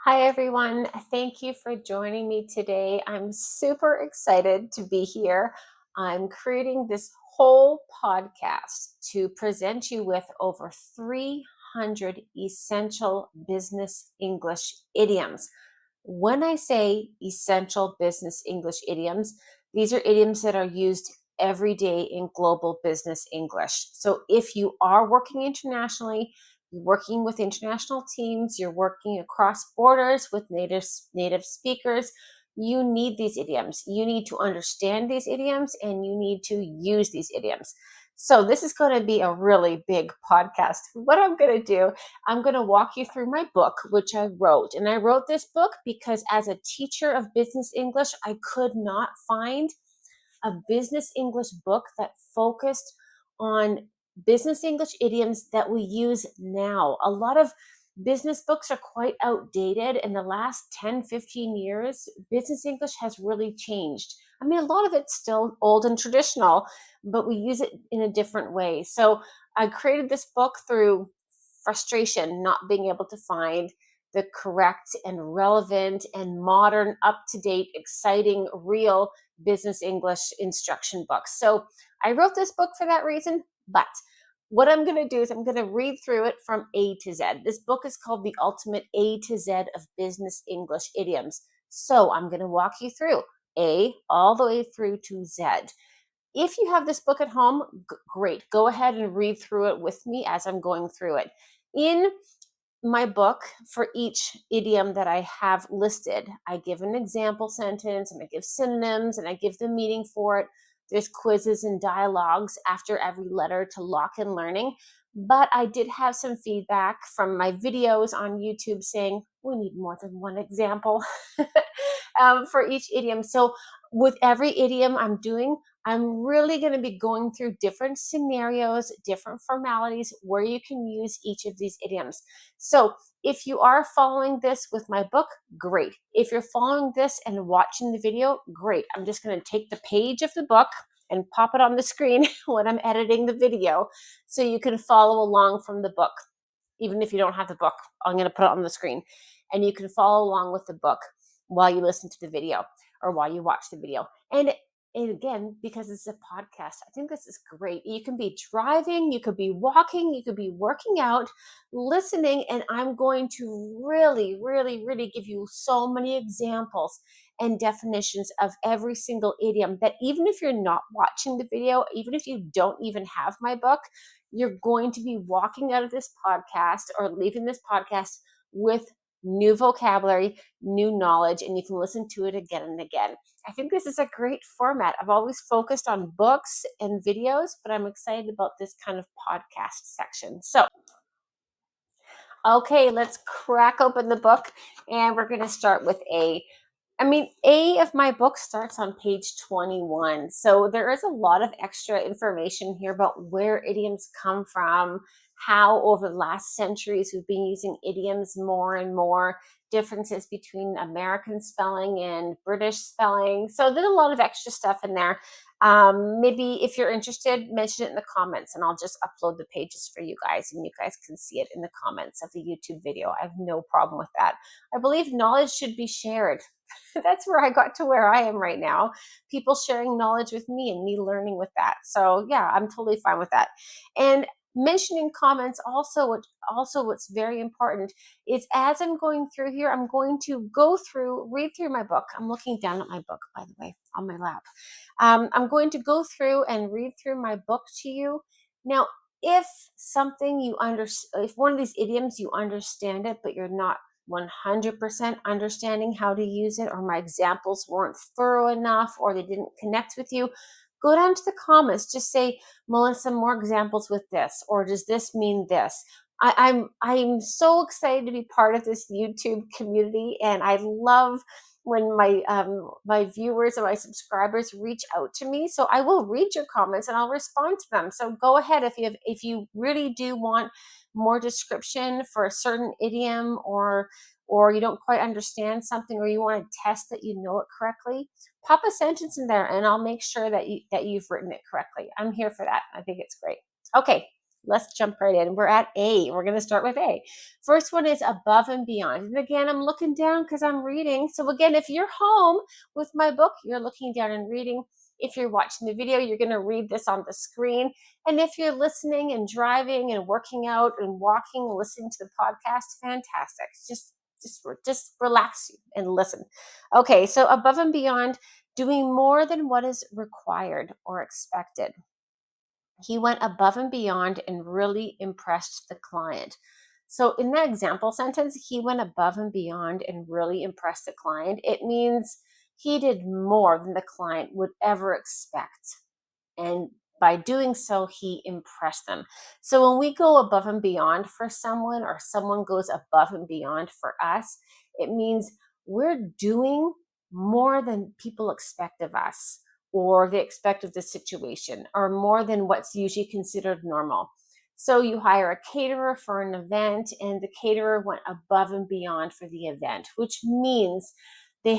Hi, everyone. Thank you for joining me today. I'm super excited to be here. I'm creating this whole podcast to present you with over 300 essential business English idioms. When I say essential business English idioms, these are idioms that are used every day in global business English. So if you are working internationally, you're working with international teams, you're working across borders with native speakers, you need these idioms. You need to understand these idioms and you need to use these idioms. So this is going to be a really big podcast. What I'm going to do, I'm going to walk you through my book, which I wrote. And I wrote this book because as a teacher of business English, I could not find a business English book that focused on business English idioms that we use now. A lot of business books are quite outdated. In the last 10, 15 years, business English has really changed. I mean, a lot of it's still old and traditional, but we use it in a different way. So I created this book through frustration, not being able to find the correct and relevant and modern, up to date, exciting, real business English instruction books. So I wrote this book for that reason, but what I'm going to do is I'm going to read through it from A to Z. This book is called The Ultimate A to Z of Business English Idioms. So I'm going to walk you through A all the way through to Z. If you have this book at home, great. Go ahead and read through it with me as I'm going through it. In my book, for each idiom that I have listed, I give an example sentence and I give synonyms and I give the meaning for it. There's quizzes and dialogues after every letter to lock in learning. But I did have some feedback from my videos on YouTube saying we need more than one example for each idiom. So, with every idiom I'm doing, I'm really going to be going through different scenarios, different formalities where you can use each of these idioms. So, if you are following this with my book, great. If you're following this and watching the video, great. I'm just going to take the page of the book and pop it on the screen when I'm editing the video so you can follow along from the book. Even if you don't have the book, I'm going to put it on the screen and you can follow along with the book while you listen to the video or while you watch the video. And again, because it's a podcast, I think this is great. You can be driving, you could be walking, you could be working out, listening, and I'm going to really, really, really give you so many examples and definitions of every single idiom that even if you're not watching the video, even if you don't even have my book, you're going to be walking out of this podcast or leaving this podcast with new vocabulary, new knowledge, and you can listen to it again and again. I think this is a great format. I've always focused on books and videos, but I'm excited about this kind of podcast section. So, okay, let's crack open the book and we're going to start with A. A of my book starts on page 21. So there is a lot of extra information here about where idioms come from, how over the last centuries we've been using idioms more and more, differences between American spelling and British spelling. So there's a lot of extra stuff in there. Maybe if you're interested, mention it in the comments and I'll just upload the pages for you guys and you guys can see it in the comments of the YouTube video. I have no problem with that. I believe knowledge should be shared. That's where I got to where I am right now. People sharing knowledge with me and me learning with that. So yeah, I'm totally fine with that. And mentioning comments also what's very important is as I'm going through here, I'm going to read through my book. I'm looking down at my book, by the way, on my lap. I'm going to go through and read through my book to you. Now, if if one of these idioms you understand it, but you're not 100% understanding how to use it, or my examples weren't thorough enough, or they didn't connect with you, go down to the comments. Just say, Melissa, more examples with this, or does this mean this? I'm so excited to be part of this YouTube community, and I love when my viewers and my subscribers reach out to me. So I will read your comments and I'll respond to them. So go ahead if you really do want more description for a certain idiom, or you don't quite understand something, or you want to test that you know it correctly, pop a sentence in there and I'll make sure that you've written it correctly. I'm here for that. I think it's great. Okay, let's jump right in. We're at A. We're going to start with A. First one is above and beyond. And again, I'm looking down because I'm reading. So again, if you're home with my book, you're looking down and reading. If you're watching the video, you're going to read this on the screen. And if you're listening and driving and working out and walking, listening to the podcast, fantastic. Just relax and listen. Okay, so above and beyond, doing more than what is required or expected. He went above and beyond and really impressed the client. So, in that example sentence, he went above and beyond and really impressed the client. It means he did more than the client would ever expect. And by doing so, he impressed them. So, when we go above and beyond for someone, or someone goes above and beyond for us, it means we're doing more than people expect of us, or they expect of the situation, or more than what's usually considered normal. So you hire a caterer for an event, and the caterer went above and beyond for the event, which means they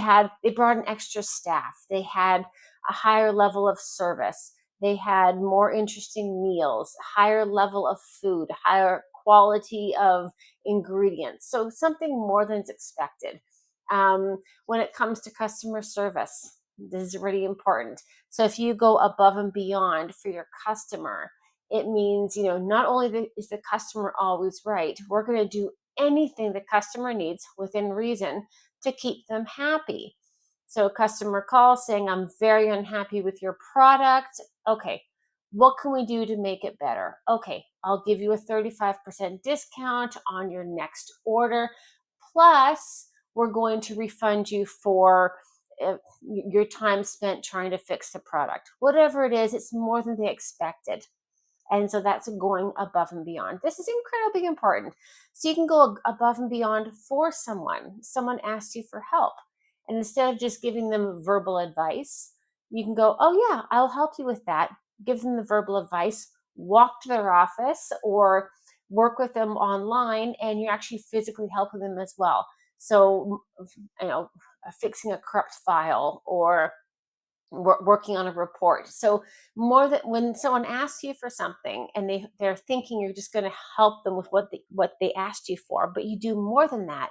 brought an extra staff, they had a higher level of service, they had more interesting meals, higher level of food, higher quality of ingredients. So something more than is expected. When it comes to customer service, this is really important. So if you go above and beyond for your customer, it means, not only is the customer always right, we're going to do anything the customer needs within reason to keep them happy. So a customer calls saying, I'm very unhappy with your product. Okay, what can we do to make it better? Okay, I'll give you a 35% discount on your next order. Plus, we're going to refund you for your time spent trying to fix the product. Whatever it is, it's more than they expected. And so that's going above and beyond. This is incredibly important. So you can go above and beyond for someone. Someone asks you for help. And instead of just giving them verbal advice, you can go, oh, yeah, I'll help you with that. Give them the verbal advice, walk to their office, or work with them online, and you're actually physically helping them as well. So, you know, fixing a corrupt file, or working on a report. So more that when someone asks you for something and they're thinking you're just going to help them with what they asked you for, but you do more than that,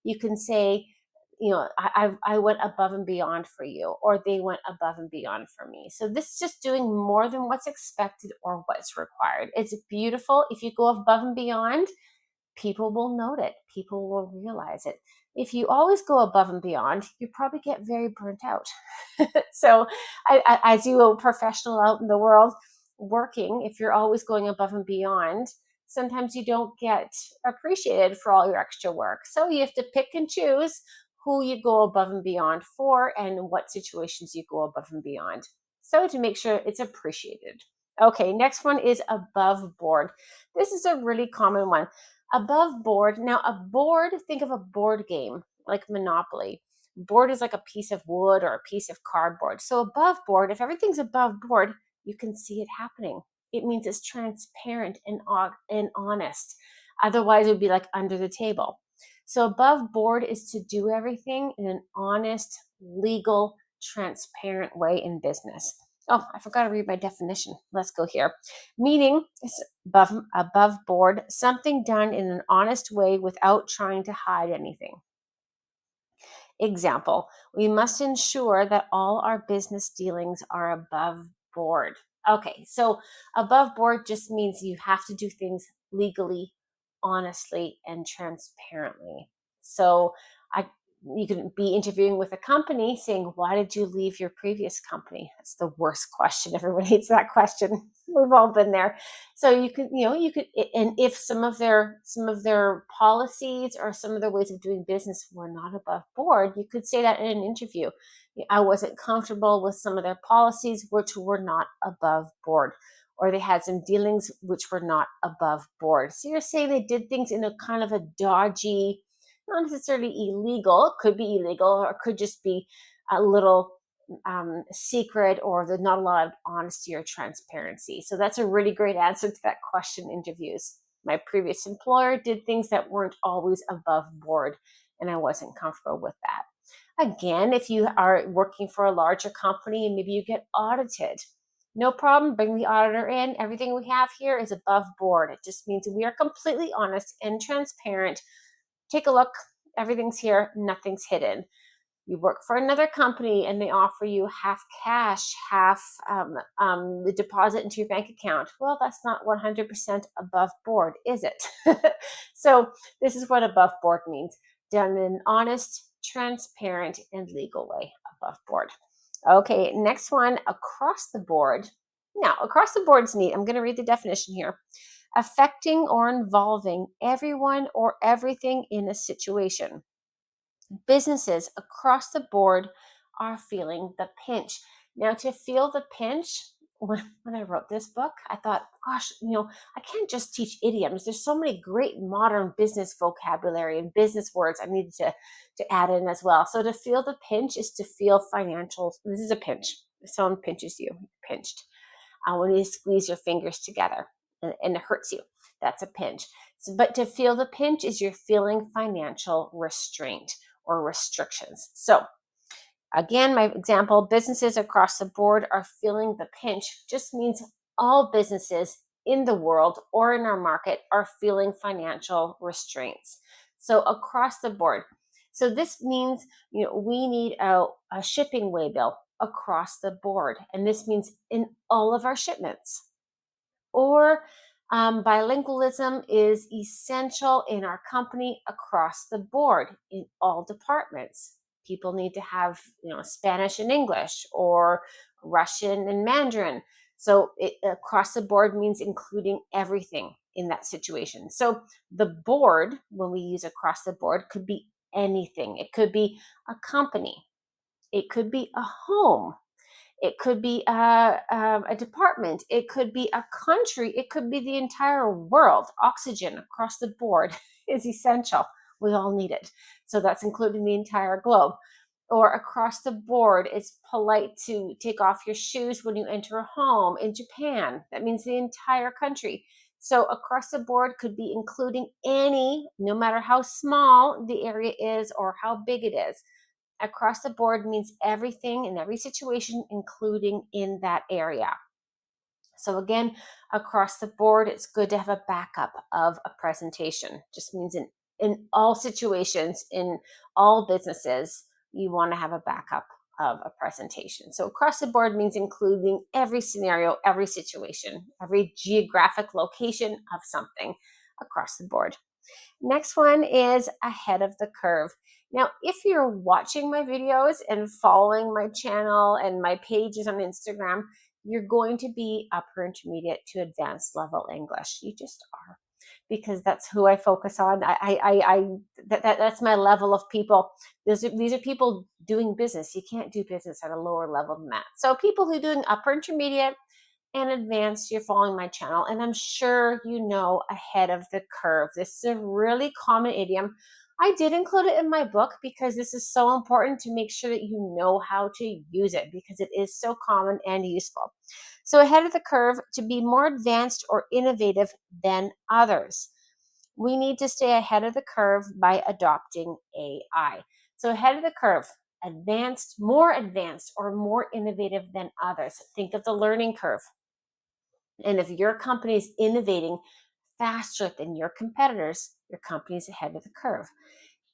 you can say, I went above and beyond for you, or they went above and beyond for me. So this is just doing more than what's expected or what's required. It's beautiful. If you go above and beyond, people will note it, people will realize it. If you always go above and beyond, you probably get very burnt out. So, as you a professional out in the world working, if you're always going above and beyond, sometimes you don't get appreciated for all your extra work. So, you have to pick and choose who you go above and beyond for and what situations you go above and beyond. So, to make sure it's appreciated. Okay, next one is above board. This is a really common one. Above board. Now, a board, think of a board game like Monopoly. Board is like a piece of wood or a piece of cardboard. So, above board, if everything's above board, you can see it happening. It means it's transparent and honest. Otherwise, it would be like under the table. So, above board is to do everything in an honest, legal, transparent way in business. Oh, I forgot to read my definition. Let's go here. Meaning is above board, something done in an honest way without trying to hide anything. Example, we must ensure that all our business dealings are above board. Okay, so above board just means you have to do things legally, honestly, and transparently. So I you can be interviewing with a company saying, why did you leave your previous company? That's the worst question. Everyone hates that question. We've all been there. So you could, and if some of their policies or some of their ways of doing business were not above board, you could say that in an interview. I wasn't comfortable with some of their policies, which were not above board, or they had some dealings which were not above board. So you're saying they did things in a kind of a dodgy, not necessarily illegal. It could be illegal, or it could just be a little secret, or there's not a lot of honesty or transparency. So that's a really great answer to that question in interviews. My previous employer did things that weren't always above board, and I wasn't comfortable with that. Again, if you are working for a larger company and maybe you get audited, No problem. Bring the auditor in. Everything we have here is above board. It just means we are completely honest and transparent. Take a look. Everything's here. Nothing's hidden. You work for another company and they offer you half cash, half the deposit into your bank account. Well, that's not 100% above board, is it? So this is what above board means: done in an honest, transparent, and legal way. Above board. Okay, next one, across the board. Now, across the board is neat. I'm going to read the definition here: affecting or involving everyone or everything in a situation. Businesses across the board are feeling the pinch. Now, to feel the pinch, when I wrote this book, I thought, gosh, I can't just teach idioms. There's so many great modern business vocabulary and business words I needed to add in as well. So to feel the pinch is to feel financial. This is a pinch. If someone pinches you, pinched. When you squeeze your fingers together and it hurts you, that's a pinch. So, but to feel the pinch is you're feeling financial restraint or restrictions. So again, my example: businesses across the board are feeling the pinch just means all businesses in the world or in our market are feeling financial restraints. So across the board. So this means, we need a shipping waybill across the board. And this means in all of our shipments. Or bilingualism is essential in our company across the board in all departments. People need to have, Spanish and English, or Russian and Mandarin. So across the board means including everything in that situation. So the board, when we use across the board, could be anything. It could be a company. It could be a home. It could be a department. It could be a country. It could be the entire world. Oxygen across the board is essential. We all need it. So that's including the entire globe. Or across the board, it's polite to take off your shoes when you enter a home in Japan. That means the entire country. So across the board could be including any, no matter how small the area is or how big it is. Across the board means everything in every situation, including in that area. So again, across the board, it's good to have a backup of a presentation. Just means in all situations, in all businesses, you want to have a backup of a presentation. So across the board means including every scenario, every situation, every geographic location of something across the board. Next one is ahead of the curve. Now, if you're watching my videos and following my channel and my pages on Instagram, you're going to be upper intermediate to advanced level English. You just are, because that's who I focus on. That's my level of people. These are people doing business. You can't do business at a lower level than that. So people who are doing upper intermediate and advanced, you're following my channel, and I'm sure you know ahead of the curve. This is a really common idiom. I did include it in my book because this is so important to make sure that you know how to use it, because it is so common and useful. So ahead of the curve, to be more advanced or innovative than others. We need to stay ahead of the curve by adopting AI. So ahead of the curve, advanced, or more innovative than others. Think of the learning curve. And if your company is innovating faster than your competitors, your company is ahead of the curve.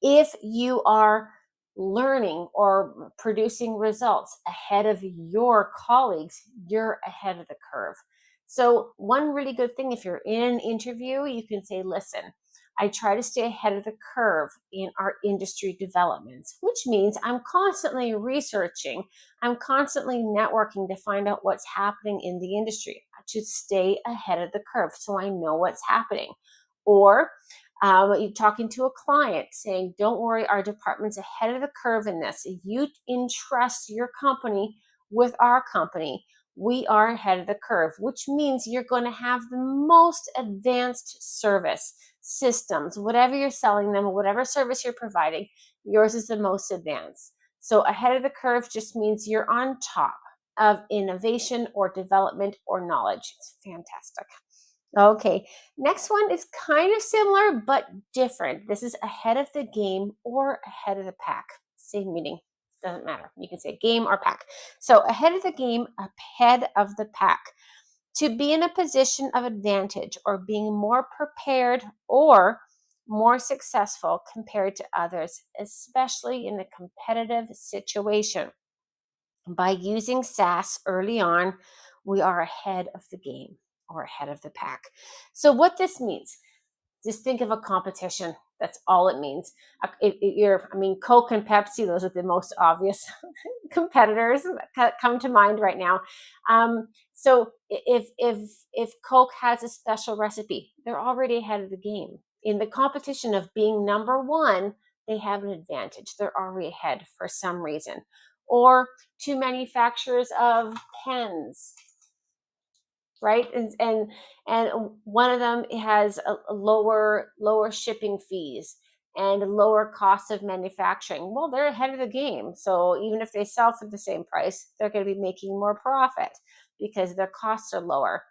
If you are learning or producing results ahead of your colleagues, you're ahead of the curve. So, one really good thing, if you're in an interview, you can say, listen, I try to stay ahead of the curve in our industry developments, which means I'm constantly researching, I'm constantly networking to find out what's happening in the industry to stay ahead of the curve so I know what's happening. Or you're talking to a client saying, don't worry, our department's ahead of the curve in this. If you entrust your company with our company, we are ahead of the curve, which means you're going to have the most advanced service systems, whatever you're selling them, whatever service you're providing, yours is the most advanced. So ahead of the curve just means you're on top of innovation or development or knowledge. It's fantastic. Okay, next one is kind of similar but different. This is ahead of the game or ahead of the pack. Same meaning. Doesn't matter. You can say game or pack. So ahead of the game, ahead of the pack. To be in a position of advantage or being more prepared or more successful compared to others, especially in a competitive situation. By using SAS early on, we are ahead of the game or ahead of the pack. So, what this means, just think of a competition. That's all it means. Coke and Pepsi, those are the most obvious competitors that come to mind right now. So if Coke has a special recipe, they're already ahead of the game. In the competition of being number one, they have an advantage. They're already ahead for some reason. Or two manufacturers of pens, right? And one of them has a lower shipping fees and lower cost of manufacturing. Well, they're ahead of the game. So even if they sell for the same price, they're going to be making more profit because their costs are lower.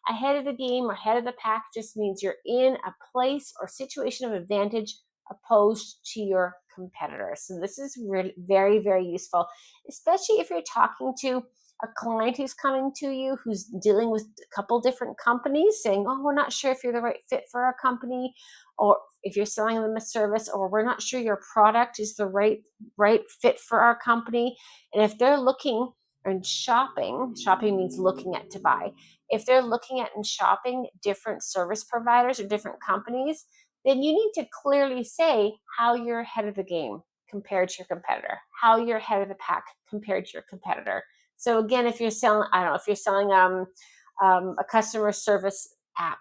Ahead of the game or ahead of the pack just means you're in a place or situation of advantage opposed to your competitors. So this is really very, very useful, especially if you're talking to a client who's coming to you who's dealing with a couple different companies saying, oh, we're not sure if you're the right fit for our company, or if you're selling them a service, or we're not sure your product is the right fit for our company. And if they're looking and shopping means looking at to buy. If they're looking at and shopping different service providers or different companies, then you need to clearly say how you're ahead of the game compared to your competitor, how you're ahead of the pack compared to your competitor. So again, if you're selling, I don't know, if you're selling a customer service app,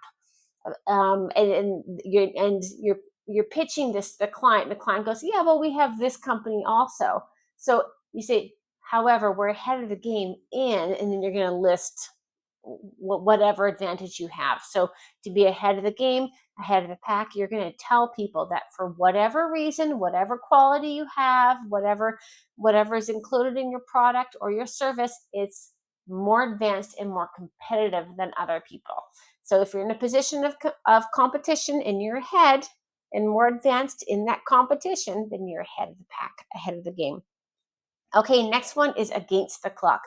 and you're pitching this to the client. The client goes, yeah, well, we have this company also. So you say, however, we're ahead of the game and then you're going to list whatever advantage you have. So to be ahead of the game, ahead of the pack, you're going to tell people that for whatever reason, whatever quality you have, whatever is included in your product or your service, it's more advanced and more competitive than other people. So if you're in a position of competition and you're ahead and more advanced in that competition, then you're ahead of the pack, ahead of the game. Okay, next one is against the clock.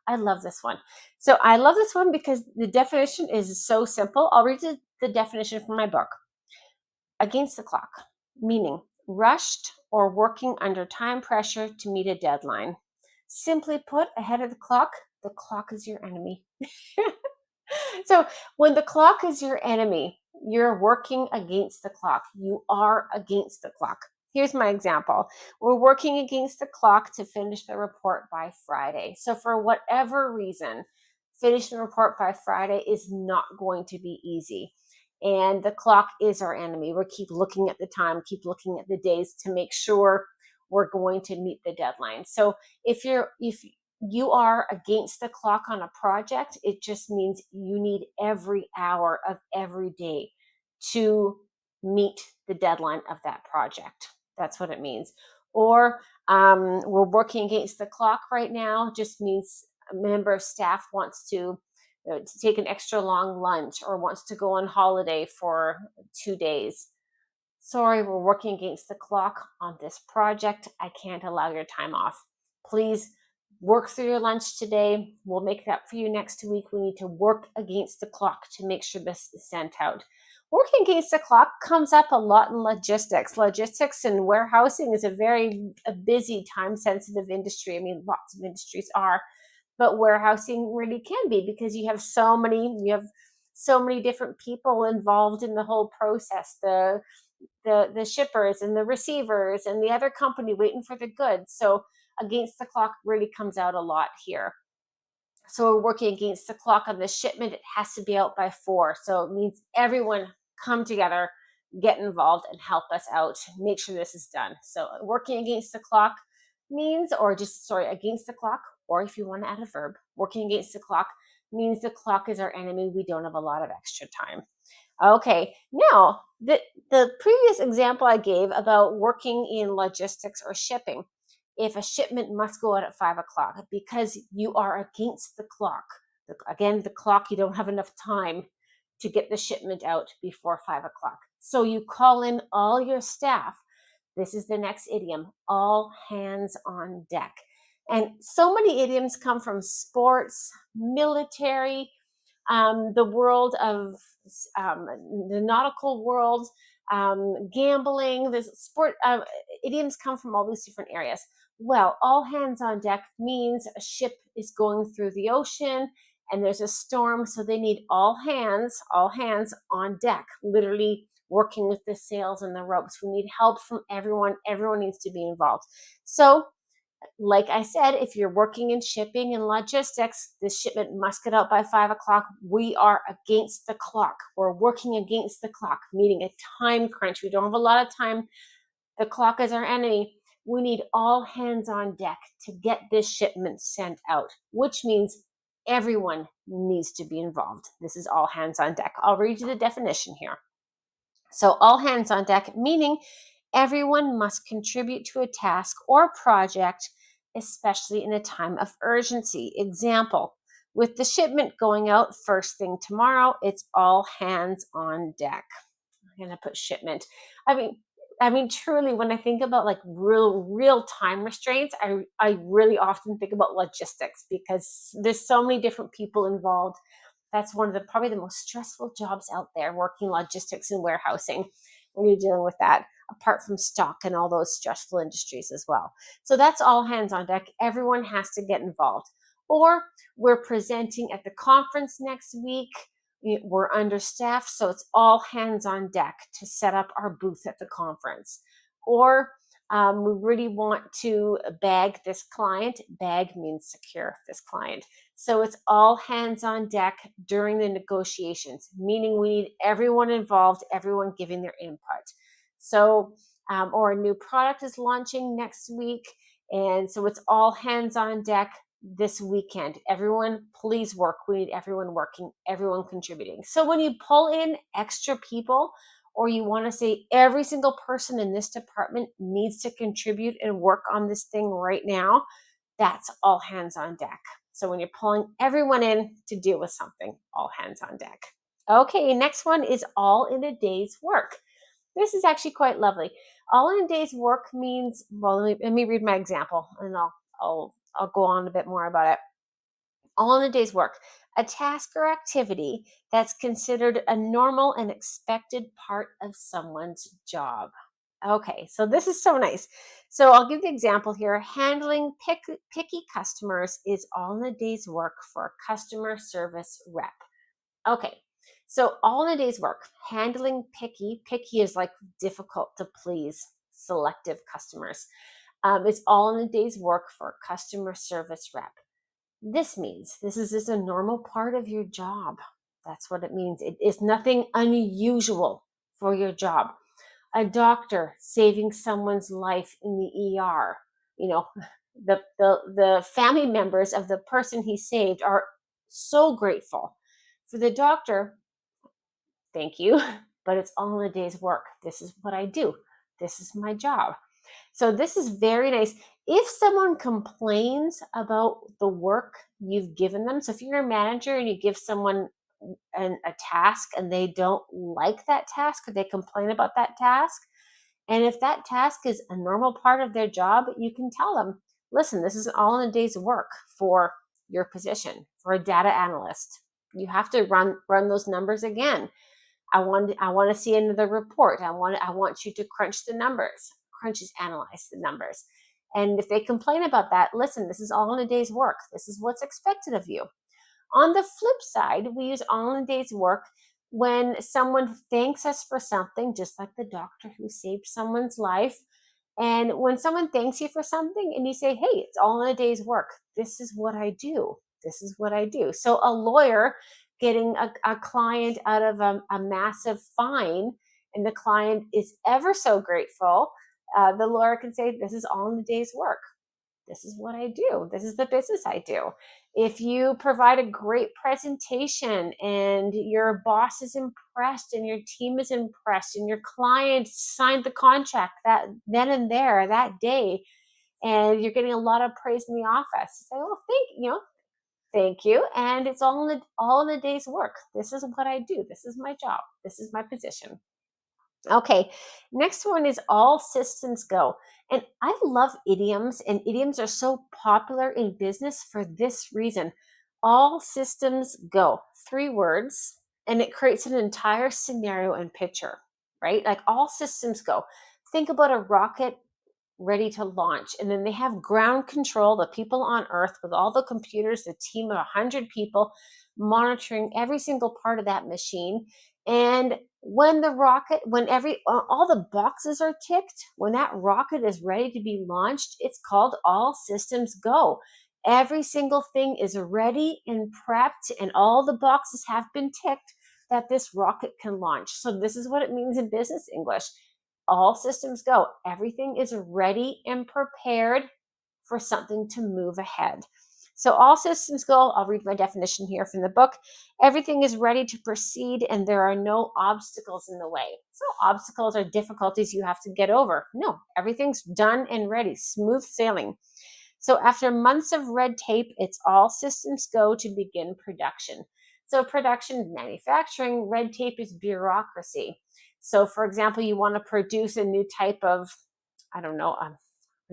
I love this one. So I love this one because the definition is so simple. I'll read the definition from my book. Against the clock, meaning rushed or working under time pressure to meet a deadline. Simply put, ahead of the clock is your enemy. So when the clock is your enemy, you're working against the clock. You are against the clock. Here's my example. We're working against the clock to finish the report by Friday. So for whatever reason, finishing the report by Friday is not going to be easy. And the clock is our enemy. We keep looking at the time, keep looking at the days to make sure we're going to meet the deadline. So if you are against the clock on a project, it just means you need every hour of every day to meet the deadline of that project. That's what it means. Or we're working against the clock right now, just means a member of staff wants to take an extra long lunch or wants to go on holiday for 2 days. Sorry, we're working against the clock on this project. I can't allow your time off. Please work through your lunch today. We'll make that for you next week. We need to work against the clock to make sure this is sent out. Working against the clock comes up a lot in logistics. Logistics and warehousing is a busy, time-sensitive industry. I mean, lots of industries are, but warehousing really can be because you have so many different people involved in the whole process. The shippers and the receivers and the other company waiting for the goods. So against the clock really comes out a lot here. So we're working against the clock on the shipment. It has to be out by 4. So it means everyone come together, get involved and help us out, make sure this is done. So working against the clock means, against the clock, or if you want to add a verb, working against the clock means the clock is our enemy. We don't have a lot of extra time. Okay, now the previous example I gave about working in logistics or shipping, if a shipment must go out at 5 o'clock because you are against the clock, again, the clock, you don't have enough time to get the shipment out before 5 o'clock. So you call in all your staff This is the next idiom, all hands on deck. And so many idioms come from sports, military, the world of um, the nautical world, gambling, the sport. Idioms come from all these different areas. Well, all hands on deck means a ship is going through the ocean and there's a storm, so they need all hands on deck, literally working with the sails and the ropes. We need help from everyone. Everyone needs to be involved. So like I said, if you're working in shipping and logistics, this shipment must get out by 5 o'clock. We are against the clock. We're working against the clock, meaning a time crunch. We don't have a lot of time. The clock is our enemy. We need all hands on deck to get this shipment sent out, which means everyone needs to be involved. This is all hands on deck. I'll read you the definition here. So, all hands on deck, meaning everyone must contribute to a task or project, especially in a time of urgency. Example, with the shipment going out first thing tomorrow, it's all hands on deck. I'm going to put shipment. I mean, truly, when I think about like real time restraints, I really often think about logistics because there's so many different people involved. That's one of the probably the most stressful jobs out there, working logistics and warehousing when you're dealing with that, apart from stock and all those stressful industries as well. So that's all hands on deck. Everyone has to get involved. Or we're presenting at the conference next week. We're understaffed, so it's all hands on deck to set up our booth at the conference. Or we really want to bag this client. Bag means secure this client. So it's all hands on deck during the negotiations, meaning we need everyone involved, everyone giving their input. So, or a new product is launching next week. And so it's all hands on deck this weekend. Everyone, please work. We need everyone working, everyone contributing. So when you pull in extra people, or you want to say every single person in this department needs to contribute and work on this thing right now, that's all hands on deck. So when you're pulling everyone in to deal with something, all hands on deck. Okay, next one is all in a day's work. This is actually quite lovely. All in a day's work means, well, let me read my example and I'll go on a bit more about it. All in a day's work, a task or activity that's considered a normal and expected part of someone's job. Okay, so this is so nice. So I'll give the example here. Handling picky customers is all in a day's work for a customer service rep. Okay, so all in a day's work, handling picky is like difficult to please, selective customers. It's all in a day's work for a customer service rep. This means this is just a normal part of your job. That's what it means. It is nothing unusual for your job. A doctor saving someone's life in the ER, you know, the family members of the person he saved are so grateful. For the doctor, thank you, but it's all in a day's work. This is what I do. This is my job. So this is very nice. If someone complains about the work you've given them, so if you're a manager and you give someone a task and they don't like that task or they complain about that task, and if that task is a normal part of their job, you can tell them, listen, this is all in a day's work for your position, for a data analyst. You have to run those numbers again. I want to see another report. I want you to crunch the numbers. Crunch is analyze the numbers. And if they complain about that, listen, this is all in a day's work. This is what's expected of you. On the flip side, we use all in a day's work when someone thanks us for something, just like the doctor who saved someone's life. And when someone thanks you for something and you say, hey, it's all in a day's work, this is what I do. This is what I do. So a lawyer getting a client out of a massive fine, and the client is ever so grateful, the lawyer can say, this is all in a day's work. This is what I do. This is the business I do. If you provide a great presentation and your boss is impressed and your team is impressed and your client signed the contract that then and there that day, and you're getting a lot of praise in the office, say, "Oh, thank you," and it's all in the day's work. This is what I do. This is my job. This is my position. Okay, next one is all systems go. And I love idioms, and idioms are so popular in business for this reason. All systems go, three words, and it creates an entire scenario and picture, right? Like all systems go. Think about a rocket ready to launch. And then they have ground control, the people on Earth with all the computers, the team of 100 people monitoring every single part of that machine. And when the rocket, when all the boxes are ticked, when that rocket is ready to be launched, it's called all systems go. Every single thing is ready and prepped, and all the boxes have been ticked that this rocket can launch. So, this is what it means in business English. All systems go. Everything is ready and prepared for something to move ahead. So, all systems go. I'll read my definition here from the book. Everything is ready to proceed and there are no obstacles in the way. So, obstacles are difficulties you have to get over. No, everything's done and ready, smooth sailing. So, after months of red tape, it's all systems go to begin production. So, production, manufacturing, red tape is bureaucracy. So, for example, you want to produce a new type of, I don't know, I'm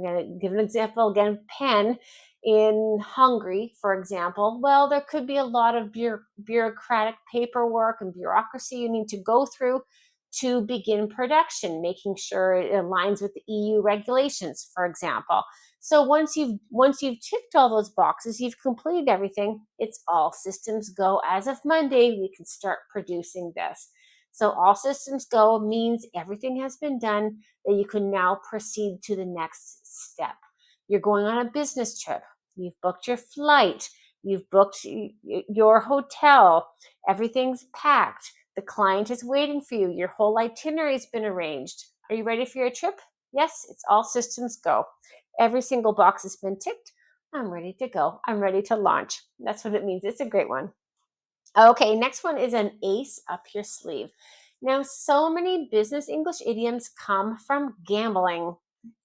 going to give an example again, pen in Hungary, for example. Well, there could be a lot of bureaucratic paperwork and bureaucracy you need to go through to begin production, making sure it aligns with the EU regulations, for example. So once you've ticked all those boxes, you've completed everything. It's all systems go. As of Monday, we can start producing this. So all systems go means everything has been done, that you can now proceed to the next step. You're going on a business trip. You've booked your flight. You've booked your hotel. Everything's packed. The client is waiting for you. Your whole itinerary has been arranged. Are you ready for your trip? Yes, it's all systems go. Every single box has been ticked. I'm ready to go. I'm ready to launch. That's what it means. It's a great one. Okay, next one is an ace up your sleeve. Now, so many business English idioms come from gambling,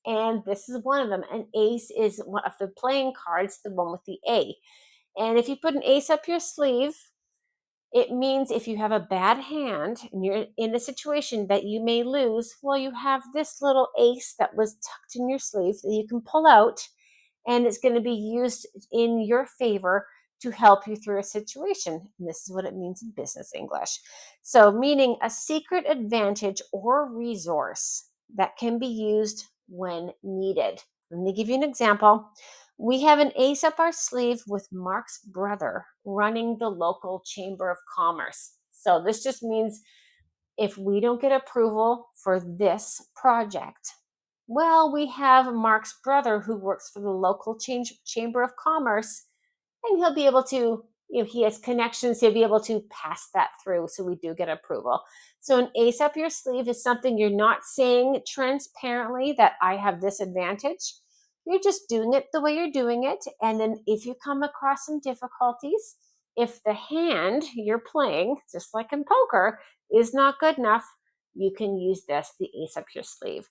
and this is one of them. An ace is one of the playing cards, the one with the A. And if you put an ace up your sleeve, it means if you have a bad hand and you're in a situation that you may lose, well, you have this little ace that was tucked in your sleeve that you can pull out, and it's going to be used in your favor to help you through a situation. And this is what it means in business English. So, meaning a secret advantage or resource that can be used when needed. Let me give you an example. We have an ace up our sleeve with Mark's brother running the local chamber of commerce. So, this just means if we don't get approval for this project, well, we have Mark's brother who works for the local chamber of commerce, and he'll be able to, he has connections, he'll be able to pass that through so we do get approval. So, an ace up your sleeve is something you're not saying transparently that I have this advantage. You're just doing it the way you're doing it. And then, if you come across some difficulties, if the hand you're playing, just like in poker, is not good enough, you can use this, the ace up your sleeve.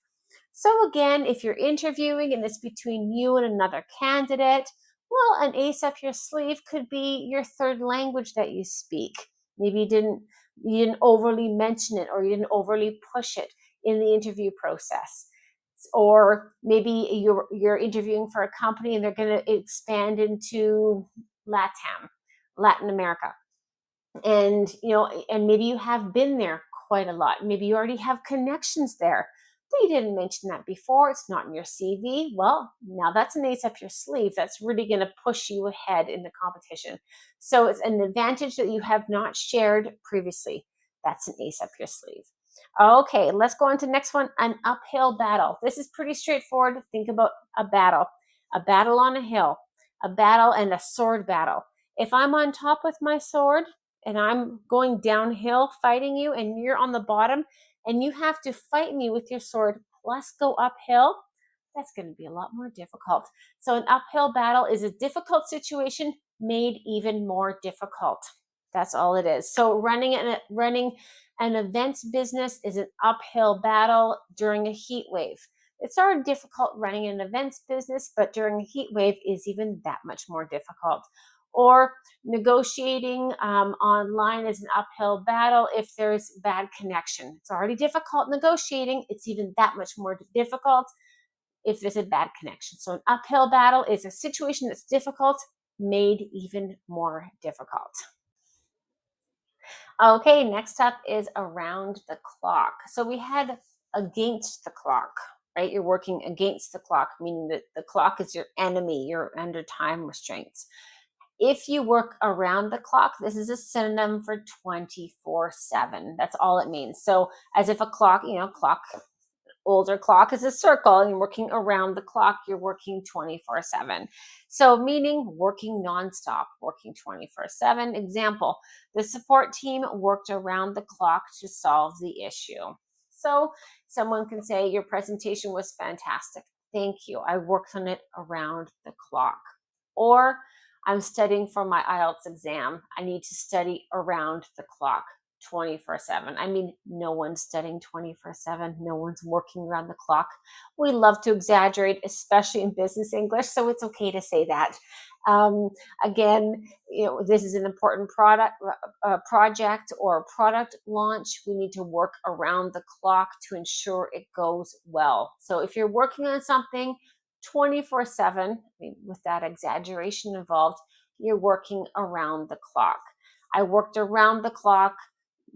So, again, if you're interviewing and it's between you and another candidate, well, an ace up your sleeve could be your third language that you speak. Maybe you didn't overly mention it or you didn't overly push it in the interview process. Or maybe you're interviewing for a company and they're going to expand into LATAM, Latin America, and maybe you have been there quite a lot, maybe you already have connections there, but you didn't mention that before, it's not in your CV. Well, now that's an ace up your sleeve that's really going to push you ahead in the competition. So it's an advantage that you have not shared previously. That's an ace up your sleeve. Okay, let's go on to the next one, an uphill battle. This is pretty straightforward. Think about a battle on a hill, a battle, and a sword battle. If I'm on top with my sword and I'm going downhill fighting you, and you're on the bottom and you have to fight me with your sword plus go uphill, that's going to be a lot more difficult. So, an uphill battle is a difficult situation made even more difficult. That's all it is. So, running an events business is an uphill battle during a heat wave. It's already difficult running an events business, but during a heat wave is even that much more difficult. Or negotiating online is an uphill battle if there's bad connection. It's already difficult negotiating. It's even that much more difficult if there's a bad connection. So an uphill battle is a situation that's difficult made even more difficult. Okay, next up is around the clock. So we had against the clock, right? You're working against the clock, meaning that the clock is your enemy. You're under time restraints. If you work around the clock, this is a synonym for 24/7. That's all it means. So as if a clock, clock, older clock is a circle and you're working around the clock, you're working 24/7. So meaning working nonstop, working 24/7. Example, the support team worked around the clock to solve the issue. So someone can say, your presentation was fantastic. Thank you. I worked on it around the clock. Or I'm studying for my IELTS exam. I need to study around the clock. 24/7. I mean, no one's studying 24/7. No one's working around the clock. We love to exaggerate, especially in business English, so it's okay to say that. Um, Again, this is an important project or product launch. We need to work around the clock to ensure it goes well. So if you're working on something 24/7, I mean, with that exaggeration involved, you're working around the clock. I worked around the clock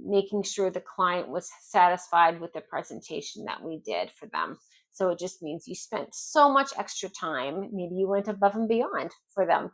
making sure the client was satisfied with the presentation that we did for them. So it just means you spent so much extra time. Maybe you went above and beyond for them.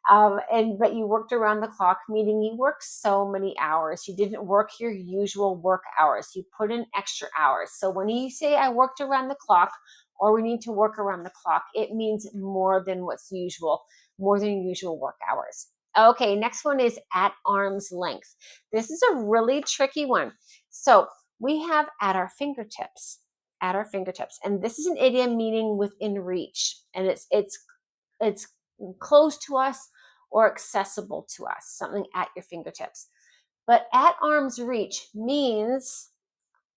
But you worked around the clock, meaning you worked so many hours. You didn't work your usual work hours. You put in extra hours. So when you say I worked around the clock or we need to work around the clock, it means more than what's usual, more than usual work hours. Okay, next one is at arm's length. This is a really tricky one. So we have at our fingertips, and this is an idiom meaning within reach, and it's close to us or accessible to us, something at your fingertips. But at arm's reach means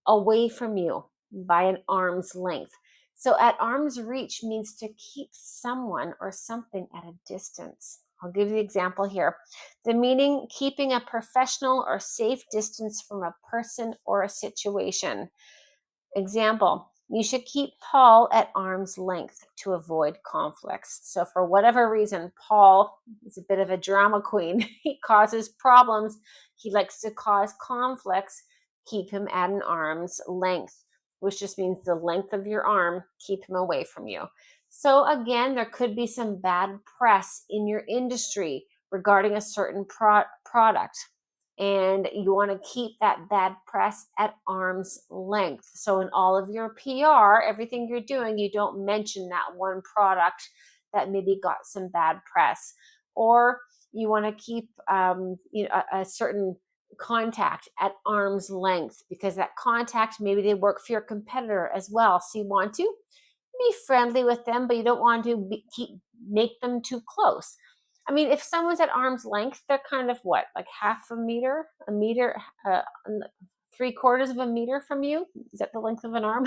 away from you by an arm's length. So at arm's reach means to keep someone or something at a distance. I'll give you the example here. The meaning keeping a professional or safe distance from a person or a situation. Example, you should keep Paul at arm's length to avoid conflicts. So, for whatever reason, Paul is a bit of a drama queen. He causes problems, he likes to cause conflicts. Keep him at an arm's length, which just means the length of your arm, keep him away from you. So, again, there could be some bad press in your industry regarding a certain product and you want to keep that bad press at arm's length. So, in all of your PR, everything you're doing, you don't mention that one product that maybe got some bad press, or you want to keep a certain contact at arm's length because that contact maybe they work for your competitor as well. So you want to be friendly with them, but you don't want to make them too close. I mean, if someone's at arm's length, they're kind of what, like half a meter, three-quarters of a meter from you? Is that the length of an arm?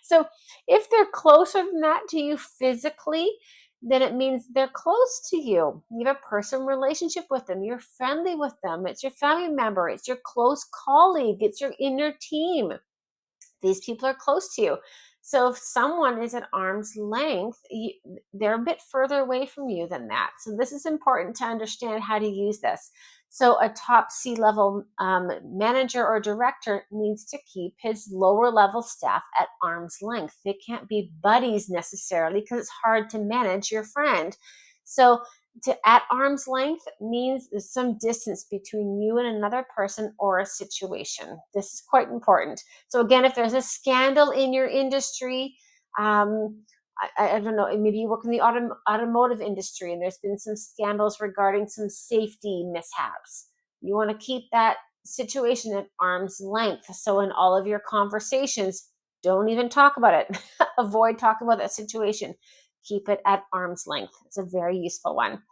So if they're closer than that to you physically, then it means they're close to you. You have a personal relationship with them. You're friendly with them. It's your family member. It's your close colleague. It's your inner team. These people are close to you. So if someone is at arm's length, they're a bit further away from you than that. So this is important to understand how to use this. So a top C-level manager or director needs to keep his lower level staff at arm's length. They can't be buddies necessarily because it's hard to manage your friend. So to at arm's length means there's some distance between you and another person or a situation. This is quite important. So again, if there's a scandal in your industry, I don't know, maybe you work in the automotive industry and there's been some scandals regarding some safety mishaps. You want to keep that situation at arm's length. So in all of your conversations, don't even talk about it. Avoid talking about that situation. Keep it at arm's length. It's a very useful one.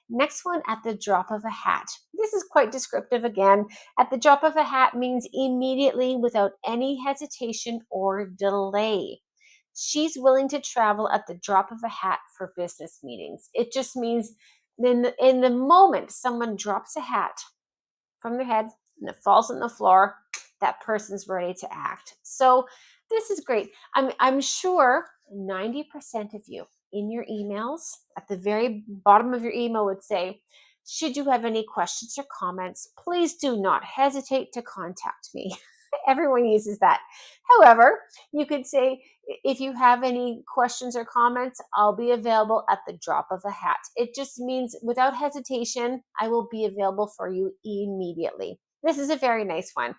Next one, at the drop of a hat. This is quite descriptive again. At the drop of a hat means immediately without any hesitation or delay. She's willing to travel at the drop of a hat for business meetings. It just means in the moment someone drops a hat from their head and it falls on the floor, that person's ready to act. So this is great. I'm sure 90% of you in your emails at the very bottom of your email would say, should you have any questions or comments, please do not hesitate to contact me. Everyone uses that. However, you could say, if you have any questions or comments, I'll be available at the drop of a hat. It just means without hesitation, I will be available for you immediately. This is a very nice one.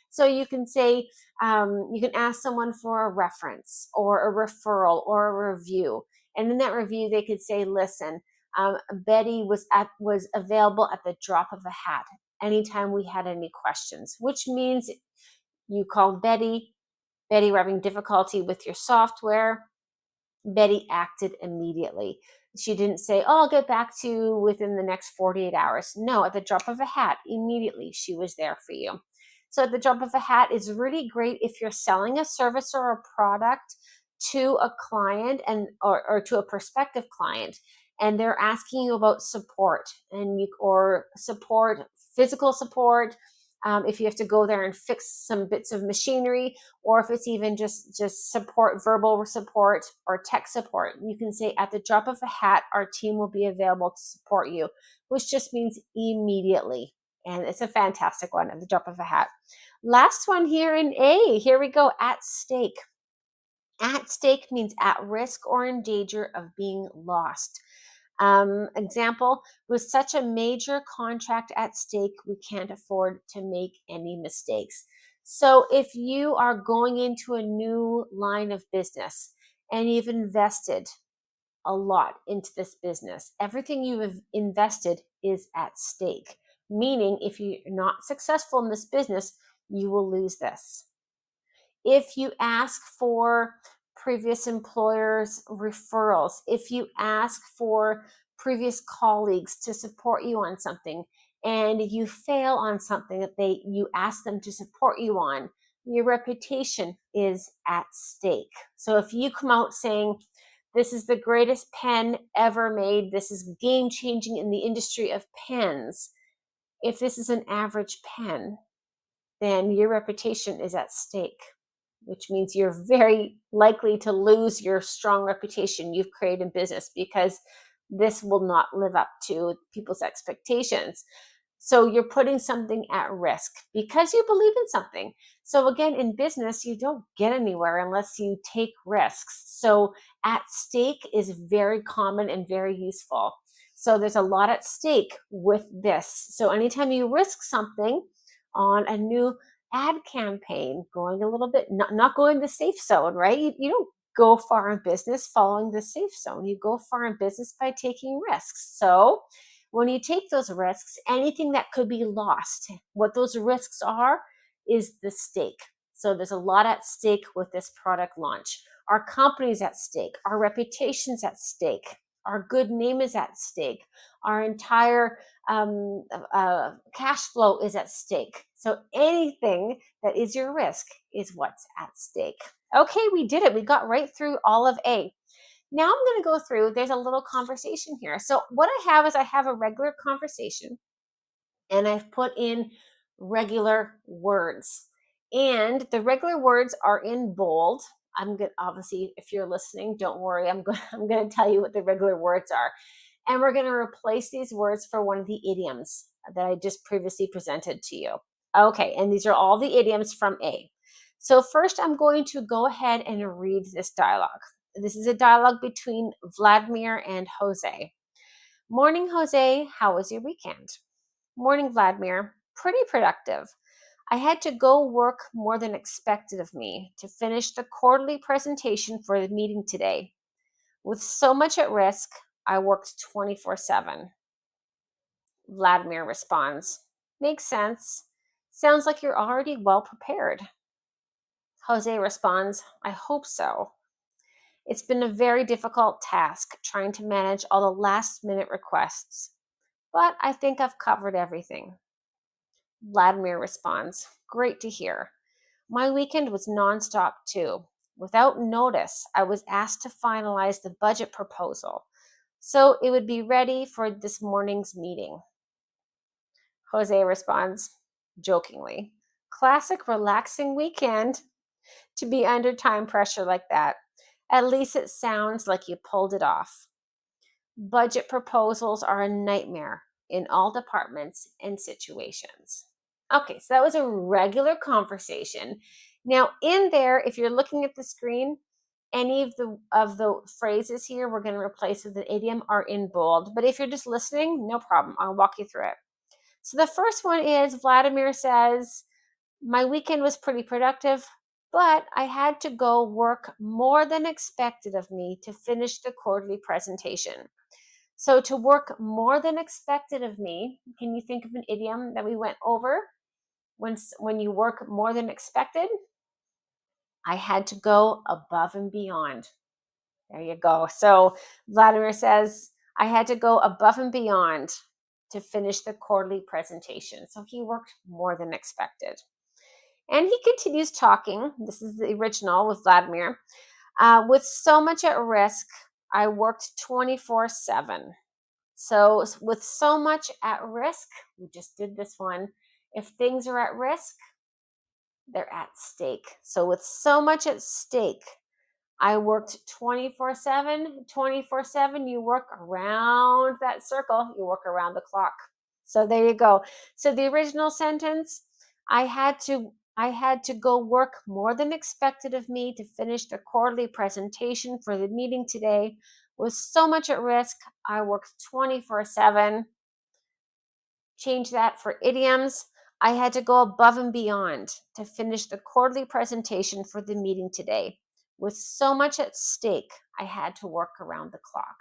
So you can say, you can ask someone for a reference or a referral or a review. And in that review, they could say, listen, Betty was available at the drop of a hat anytime we had any questions, which means you called Betty. Betty, we're having difficulty with your software. Betty acted immediately. She didn't say, oh, I'll get back to you within the next 48 hours. No, at the drop of a hat, immediately she was there for you. So at the drop of a hat is really great if you're selling a service or a product to a client or to a prospective client, and they're asking you about support or support, physical support, if you have to go there and fix some bits of machinery, or if it's even just support, verbal support or tech support, you can say at the drop of a hat, our team will be available to support you, which just means immediately. And it's a fantastic one at the drop of a hat. Last one here in A. Here we go. At stake. At stake means at risk or in danger of being lost. Example, with such a major contract at stake, we can't afford to make any mistakes. So if you are going into a new line of business and you've invested a lot into this business, everything you have invested is at stake. Meaning, if you're not successful in this business, you will lose this. If you ask for previous employers' referrals, if you ask for previous colleagues to support you on something and you fail on something that you ask them to support you on, your reputation is at stake. So if you come out saying, this is the greatest pen ever made, this is game changing in the industry of pens, if this is an average pen, then your reputation is at stake, which means you're very likely to lose your strong reputation you've created in business because this will not live up to people's expectations. So you're putting something at risk because you believe in something. So again, in business, you don't get anywhere unless you take risks. So at stake is very common and very useful. So there's a lot at stake with this. So anytime you risk something on a new ad campaign, going a little bit, not going the safe zone, right? You don't go far in business following the safe zone. You go far in business by taking risks. So when you take those risks, anything that could be lost, what those risks are is the stake. So there's a lot at stake with this product launch. Our company's at stake, our reputation's at stake, our good name is at stake, our entire cash flow is at stake. So anything that is your risk is what's at stake. Okay, we did it. We got right through all of A. Now I'm going to go through, there's a little conversation here. So what I have a regular conversation and I've put in regular words. And the regular words are in bold. I'm going to, obviously, if you're listening, don't worry. I'm going to tell you what the regular words are. And we're going to replace these words for one of the idioms that I just previously presented to you. Okay, and these are all the idioms from A. So first, I'm going to go ahead and read this dialogue. This is a dialogue between Vladimir and Jose. Morning, Jose. How was your weekend? Morning, Vladimir. Pretty productive. I had to go work more than expected of me to finish the quarterly presentation for the meeting today. With so much at risk, I worked 24/7. Vladimir responds, makes sense. Sounds like you're already well prepared. Jose responds, I hope so. It's been a very difficult task trying to manage all the last minute requests, but I think I've covered everything. Vladimir responds, great to hear. My weekend was nonstop too. Without notice, I was asked to finalize the budget proposal. So it would be ready for this morning's meeting. Jose responds jokingly, classic relaxing weekend to be under time pressure like that. At least it sounds like you pulled it off. Budget proposals are a nightmare in all departments and situations. Okay, so that was a regular conversation. Now, in there, if you're looking at the screen, any of the phrases here we're going to replace with an idiom are in bold. But if you're just listening, no problem. I'll walk you through it. So the first one is Vladimir says, my weekend was pretty productive, but I had to go work more than expected of me to finish the quarterly presentation. So to work more than expected of me, can you think of an idiom that we went over? When you work more than expected, I had to go above and beyond. There you go. So Vladimir says, I had to go above and beyond to finish the quarterly presentation. So he worked more than expected. And he continues talking. This is the original with Vladimir. With so much at risk, I worked 24/7. So, with so much at risk, we just did this one. If things are at risk, they're at stake. So, with so much at stake, I worked 24/7. 24/7, you work around that circle, you work around the clock. So, there you go. So, the original sentence, I had to go work more than expected of me to finish the quarterly presentation for the meeting today. With so much at risk, I worked 24/7. Change that for idioms. I had to go above and beyond to finish the quarterly presentation for the meeting today. With so much at stake, I had to work around the clock.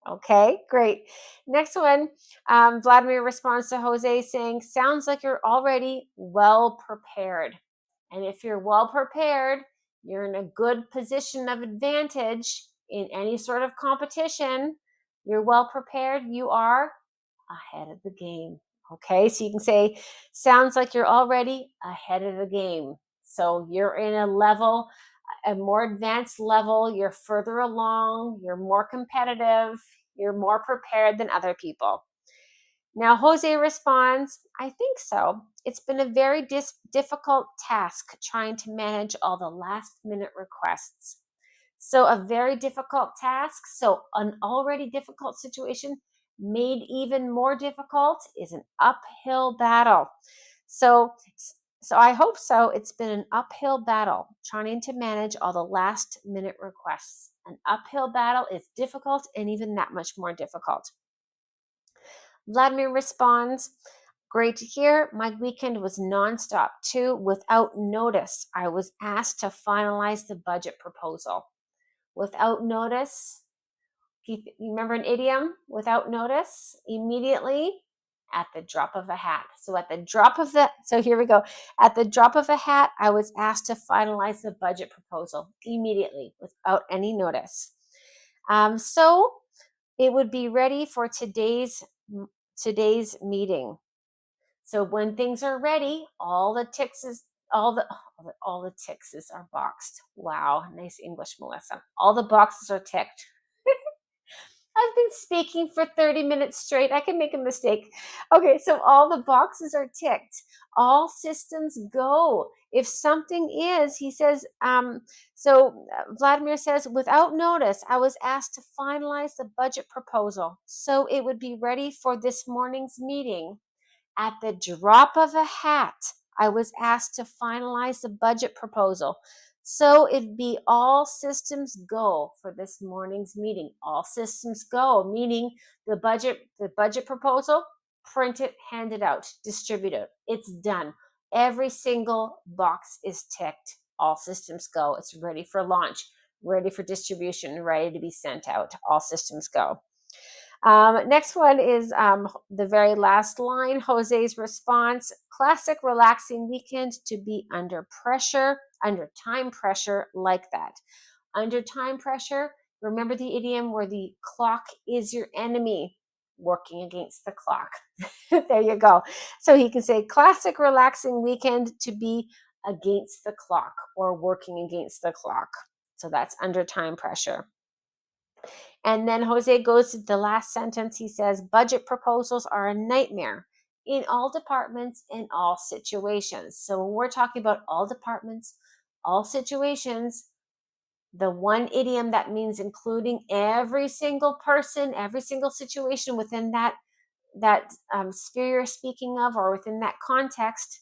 Okay, great. Next one, Vladimir responds to Jose saying, sounds like you're already well prepared. And if you're well prepared, you're in a good position of advantage in any sort of competition. You're well prepared, you are ahead of the game. Okay, so you can say, sounds like you're already ahead of the game. So you're in a more advanced level, you're further along, you're more competitive, you're more prepared than other people. Now, Jose responds, I think so. It's been a very difficult task trying to manage all the last minute requests. So, a very difficult task. So, an already difficult situation made even more difficult is an uphill battle. So, so I hope so. It's been an uphill battle trying to manage all the last minute requests. An uphill battle is difficult and even that much more difficult. Vladimir responds, great to hear. My weekend was nonstop too. Without notice, I was asked to finalize the budget proposal. Without notice, you remember an idiom? Without notice, immediately, at the drop of a hat. So here we go. At the drop of a hat, I was asked to finalize the budget proposal immediately without any notice. So it would be ready for today's meeting. So when things are ready, all the tickses are boxed. Wow, nice English, Melissa. All the boxes are ticked. I've been speaking for 30 minutes straight. I can make a mistake. Okay, so all the boxes are ticked. All systems go. If something is, he says, Vladimir says, without notice, I was asked to finalize the budget proposal so it would be ready for this morning's meeting. At the drop of a hat, I was asked to finalize the budget proposal. So it'd be all systems go for this morning's meeting. All systems go, meaning the budget proposal, print it, hand it out, distribute it. It's done. Every single box is ticked. All systems go. It's ready for launch, ready for distribution, ready to be sent out. All systems go. Next one is the very last line, Jose's response. Classic relaxing weekend to be under time pressure like that. Under time pressure, remember the idiom where the clock is your enemy, working against the clock. There you go. So he can say classic relaxing weekend to be against the clock or working against the clock. So that's under time pressure. And then Jose goes to the last sentence. He says, budget proposals are a nightmare in all departments and all situations. So when we're talking about all departments, all situations, the one idiom that means including every single person, every single situation within that sphere you're speaking of, or within that context.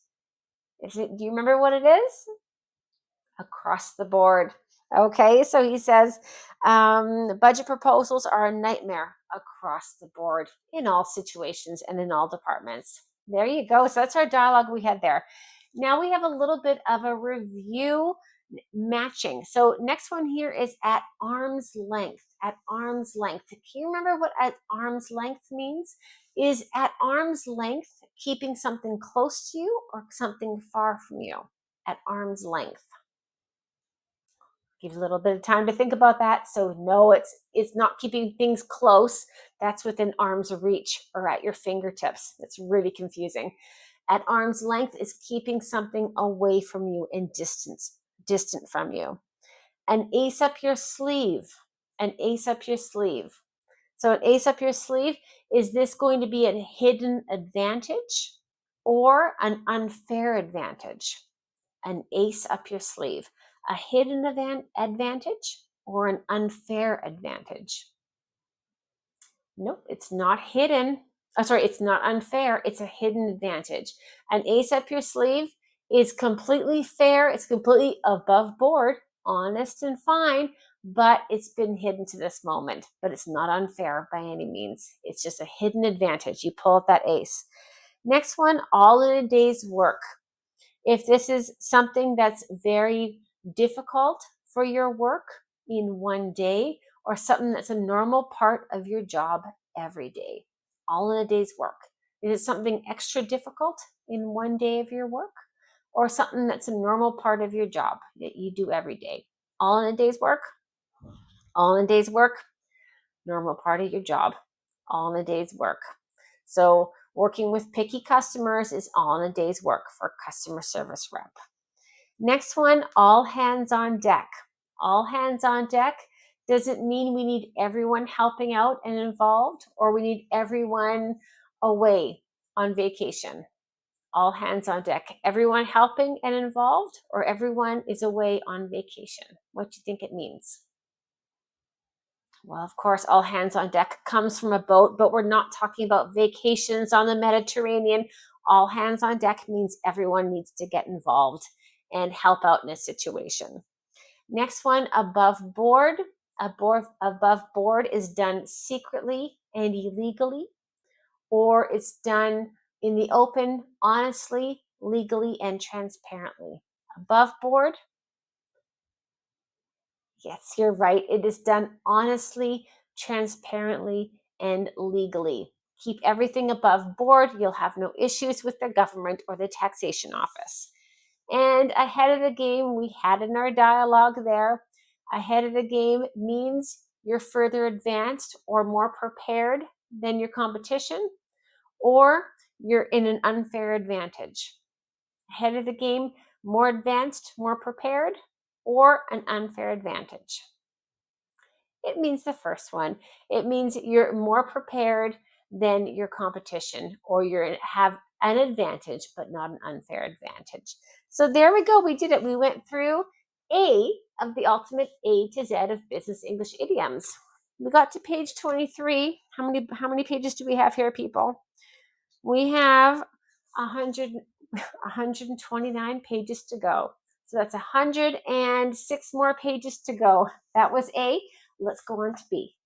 Do you remember what it is? Across the board. Okay, so he says budget proposals are a nightmare across the board in all situations and in all departments. There you go. So that's our dialogue we had there. Now we have a little bit of a review matching. So next one here is at arm's length. At arm's length. Can you remember what at arm's length means? Is at arm's length keeping something close to you or something far from you? At arm's length. Give you a little bit of time to think about that. So no, it's not keeping things close. That's within arm's reach or at your fingertips. That's really confusing. At arm's length is keeping something away from you and distant from you. An ace up your sleeve. An ace up your sleeve. So an ace up your sleeve, is this going to be a hidden advantage or an unfair advantage? An ace up your sleeve, a hidden advantage or an unfair advantage? Nope, it's not hidden. It's not unfair. It's a hidden advantage. An ace up your sleeve is completely fair. It's completely above board, honest and fine, but it's been hidden to this moment. But it's not unfair by any means. It's just a hidden advantage. You pull out that ace. Next one, all in a day's work. If this is something that's very difficult for your work in one day, or something that's a normal part of your job every day, all in a day's work. Is it something extra difficult in one day of your work, or something that's a normal part of your job that you do every day? All in a day's work, all in a day's work, normal part of your job, all in a day's work. So working with picky customers is all in a day's work for customer service rep. Next one, all hands on deck. All hands on deck doesn't mean we need everyone helping out and involved, or we need everyone away on vacation. All hands on deck. Everyone helping and involved, or everyone is away on vacation. What do you think it means? Well, of course, all hands on deck comes from a boat, but we're not talking about vacations on the Mediterranean. All hands on deck means everyone needs to get involved and help out in a situation. Next one, above board. Above board is done secretly and illegally, or it's done in the open, honestly, legally, and transparently. Above board, yes, you're right. It is done honestly, transparently, and legally. Keep everything above board. You'll have no issues with the government or the taxation office. And ahead of the game, we had in our dialogue there, ahead of the game means you're further advanced or more prepared than your competition, or you're in an unfair advantage. Ahead of the game, more advanced, more prepared, or an unfair advantage. It means the first one. It means you're more prepared than your competition, or you have an advantage, but not an unfair advantage. So there we go. We did it. We went through A of the ultimate A to Z of business English idioms. We got to page 23. How many pages do we have here, people? We have 129 pages to go. So that's 106 more pages to go. That was A. Let's go on to B.